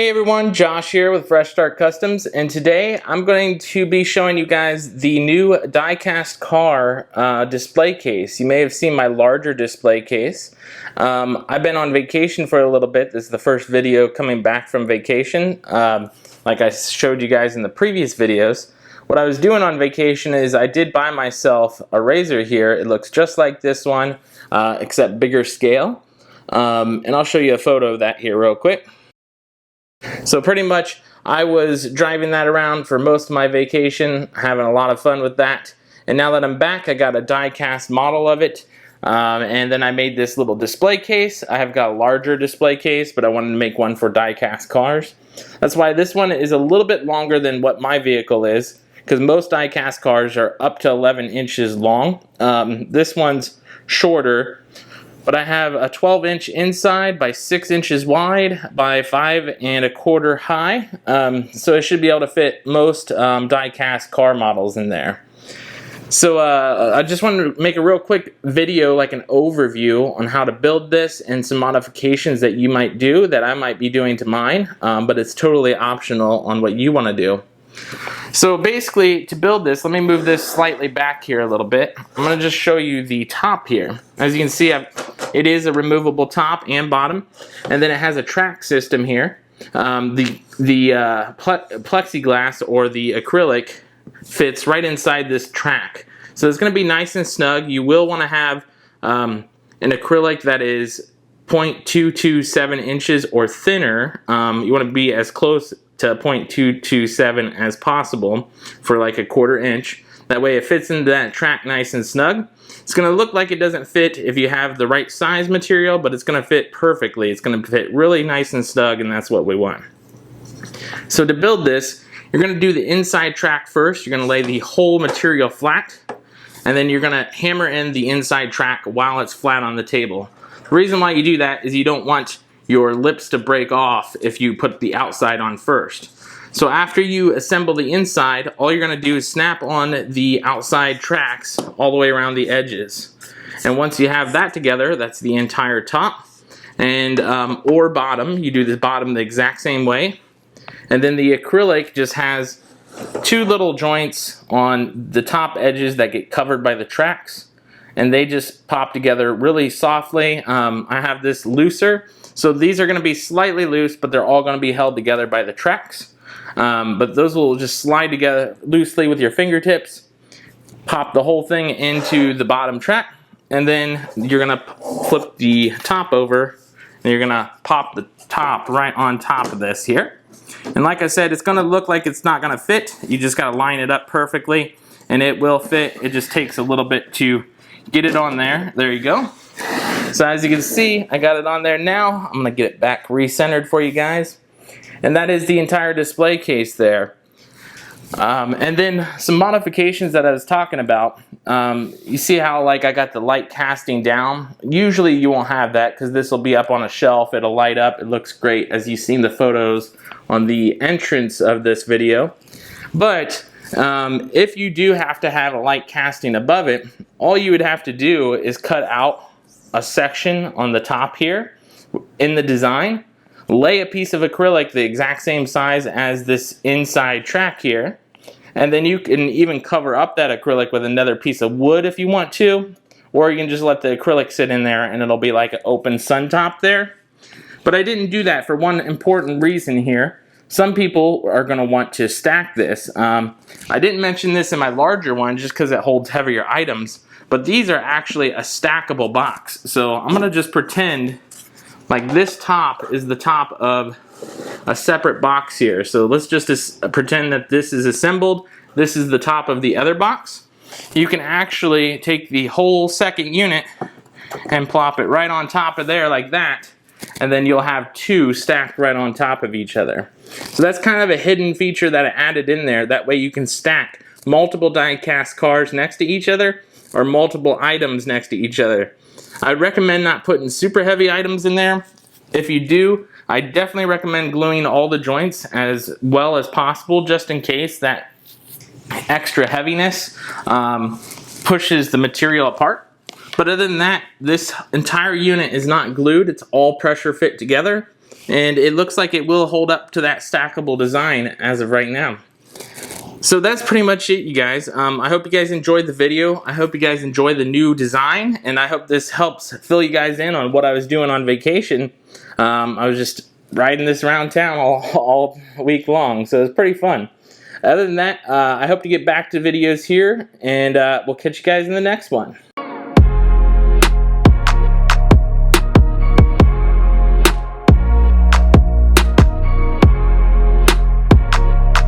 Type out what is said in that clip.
Hey everyone, Josh here with Fresh Start Customs, and today I'm going to be showing you guys the new Diecast car display case. You may have seen my larger display case. I've been on vacation for a little bit. This is the first video coming back from vacation. Like I showed you guys in the previous videos, what I was doing on vacation is I did buy myself a razor here. It looks just like this one, except bigger scale. And I'll show you a photo of that here real quick. So pretty much I was driving that around for most of my vacation, having a lot of fun with that. And now that I'm back, I got a die-cast model of it. And then I made this little display case. I have got a larger display case, but I wanted to make one for die-cast cars. That's why this one is a little bit longer than what my vehicle is, because most die-cast cars are up to 11 inches long. This one's shorter. But I have a 12-inch inside by 6 inches wide by 5 1/4 high. So it should be able to fit most die-cast car models in there. So I just wanted to make a real quick video, like an overview on how to build this and some modifications that you might do that I might be doing to mine. But it's totally optional on what you want to do. So basically, to build this, let me move this slightly back here a little bit. I'm going to just show you the top here. As you can see, it is a removable top and bottom, and then it has a track system here. The plexiglass or the acrylic fits right inside this track. So it's going to be nice and snug. You will want to have an acrylic that is 0.227 inches or thinner. You want to be as close to 0.227 as possible for like a 1/4 inch. That way it fits into that track nice and snug. It's going to look like it doesn't fit if you have the right size material, but it's going to fit perfectly. It's going to fit really nice and snug, and that's what we want. So to build this, you're going to do the inside track first. You're going to lay the whole material flat, and then you're going to hammer in the inside track while it's flat on the table. The reason why you do that is you don't want your lips to break off if you put the outside on first. So after you assemble the inside, all you're going to do is snap on the outside tracks all the way around the edges. And once you have that together, that's the entire top and or bottom. You do the bottom the exact same way. And then the acrylic just has two little joints on the top edges that get covered by the tracks, and they just pop together really softly. I have this looser. So these are going to be slightly loose, but they're all going to be held together by the tracks. But those will just slide together loosely with your fingertips. Pop the whole thing into the bottom track, and then you're going to flip the top over, and you're going to pop the top right on top of this here. And like I said, it's going to look like it's not going to fit. You just got to line it up perfectly, and it will fit. It just takes a little bit to get it on there. There you go. So as you can see, I got it on there now. I'm going to get it back recentered for you guys. And that is the entire display case there. And then some modifications that I was talking about. You see how like I got the light casting down? Usually you won't have that because this will be up on a shelf. It'll light up. It looks great as you've seen the photos on the entrance of this video. But if you do have to have a light casting above it, all you would have to do is cut out a section on the top here in the design, lay a piece of acrylic the exact same size as this inside track here, and then you can even cover up that acrylic with another piece of wood if you want to, or you can just let the acrylic sit in there and it'll be like an open sun top there. But I didn't do that for one important reason here. Some people are going to want to stack this. I didn't mention this in my larger one just because it holds heavier items, but these are actually a stackable box. So I'm going to just pretend like this top is the top of a separate box here. So let's just pretend that this is assembled. This is the top of the other box. You can actually take the whole second unit and plop it right on top of there like that, and then you'll have two stacked right on top of each other. So that's kind of a hidden feature that I added in there. That way you can stack multiple die-cast cars next to each other or multiple items next to each other. I recommend not putting super heavy items in there. If you do, I definitely recommend gluing all the joints as well as possible, just in case that extra heaviness pushes the material apart. But other than that, this entire unit is not glued. It's all pressure fit together. and it looks like it will hold up to that stackable design as of right now. So that's pretty much it, you guys. I hope you guys enjoyed the video. I hope you guys enjoy the new design, and I hope this helps fill you guys in on what I was doing on vacation. I was just riding this around town all week long, so it's pretty fun. Other than that, I hope to get back to videos here, and we'll catch you guys in the next one.